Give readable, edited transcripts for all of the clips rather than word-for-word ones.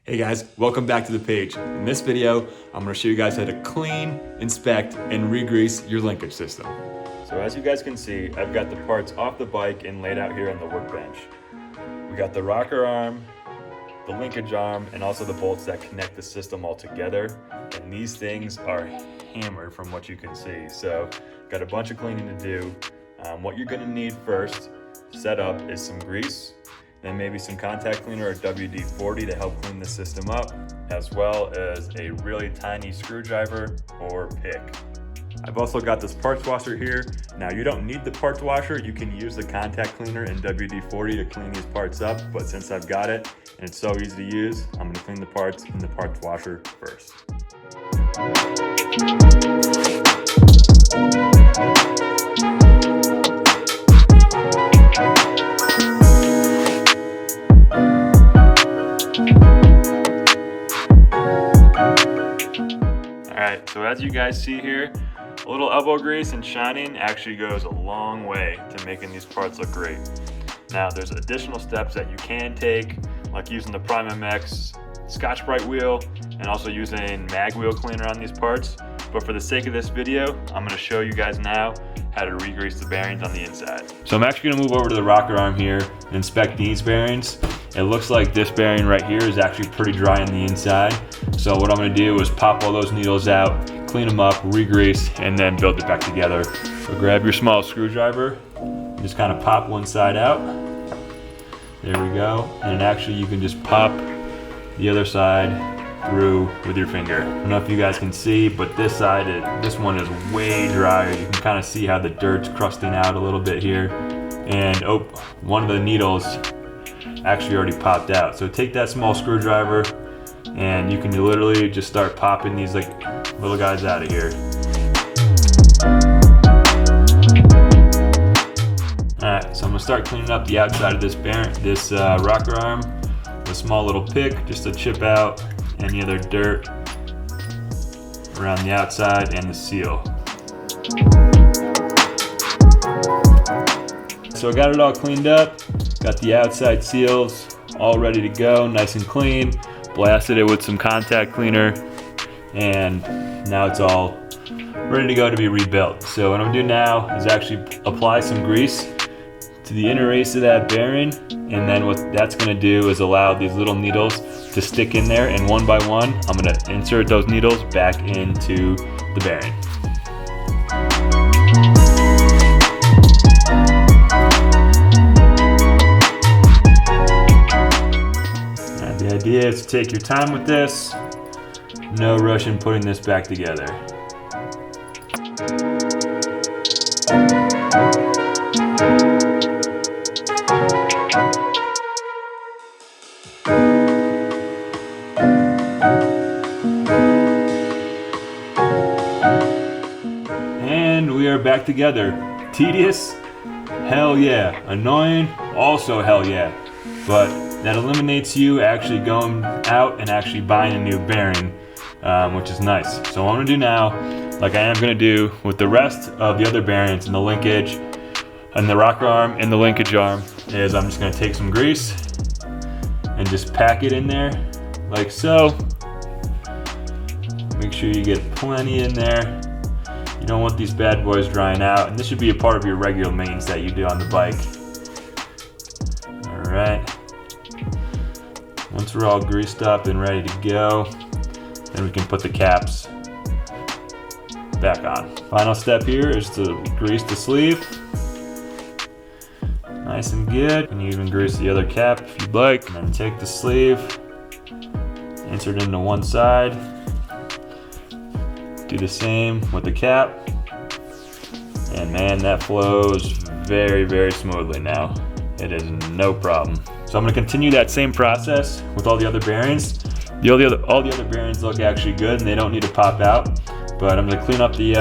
Hey guys, welcome back to the page. In this video, I'm going to show you guys how to clean, inspect, and re-grease your linkage system. So as you guys can see, I've got the parts off the bike and laid out here on the workbench. We got the rocker arm, the linkage arm, and also the bolts that connect the system all together. And these things are hammered from what you can see. So got a bunch of cleaning to do. What you're going to need first to set up is some grease, then maybe some contact cleaner or WD-40 to help clean the system up, as well as a really tiny screwdriver or pick. I've also got this parts washer here. Now you don't need the parts washer, you can use the contact cleaner and WD-40 to clean these parts up, but since I've got it and it's so easy to use, I'm gonna clean the parts in the parts washer first. Alright, so as you guys see here, a little elbow grease and shining actually goes a long way to making these parts look great. Now there's additional steps that you can take, like using the PRYME Scotch-Brite wheel and also using mag wheel cleaner on these parts. But for the sake of this video, I'm going to show you guys now how to re-grease the bearings on the inside. So I'm actually going to move over to the rocker arm here and inspect these bearings. It looks like this bearing right here is actually pretty dry on the inside. So what I'm going to do is pop all those needles out, clean them up, re-grease, and then build it back together. So grab your small screwdriver, just kind of pop one side out. There we go. And actually you can just pop the other side through with your finger. I don't know if you guys can see, but this side, this one is way drier. You can kind of see how the dirt's crusting out a little bit here. And oh, one of the needles actually already popped out. So take that small screwdriver and you can literally just start popping these like little guys out of here. Alright, so I'm gonna start cleaning up the outside of this rocker arm with a small little pick just to chip out any other dirt around the outside and the seal. So I got it all cleaned up, got the outside seals all ready to go, nice and clean, blasted it with some contact cleaner, and now it's all ready to go to be rebuilt. So what I'm gonna do now is actually apply some grease to the inner race of that bearing, and then what that's gonna do is allow these little needles to stick in there, and one by one I'm gonna insert those needles back into the bearing. Now, the idea is to take your time with this, no rush in putting this back together. And we are back together. Tedious? Hell yeah. Annoying? Also hell yeah. But that eliminates you actually going out and actually buying a new bearing, which is nice. So what I'm gonna do now, like I am gonna do with the rest of the other bearings in the linkage and the rocker arm and the linkage arm, is I'm just gonna take some grease and just pack it in there like so. Make sure you get plenty in there. You don't want these bad boys drying out, and this should be a part of your regular maintenance that you do on the bike. All right. Once we're all greased up and ready to go, then we can put the caps back on. Final step here is to grease the sleeve. Nice and good. You can even grease the other cap if you'd like. And then take the sleeve, insert it into one side. Do the same with the cap, and man, that flows very, very smoothly now. It is no problem. So I'm going to continue that same process with all the other bearings. All the other bearings look actually good and they don't need to pop out, but I'm going to clean up the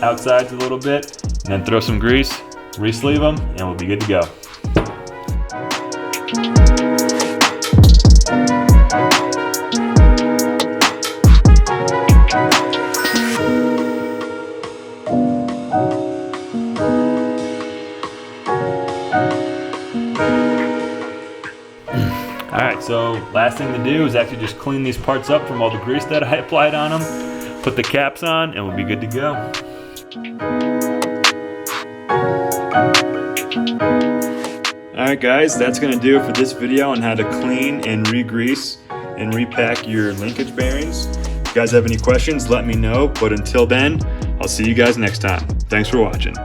outsides a little bit and then throw some grease, re-sleeve them, and we'll be good to go. Alright, so Last thing to do is actually just clean these parts up from all the grease that I applied on them, put the caps on, and we'll be good to go. Alright guys, that's going to do it for this video on how to clean and re-grease and repack your linkage bearings. If you guys have any questions, let me know, but until then, I'll see you guys next time. Thanks for watching.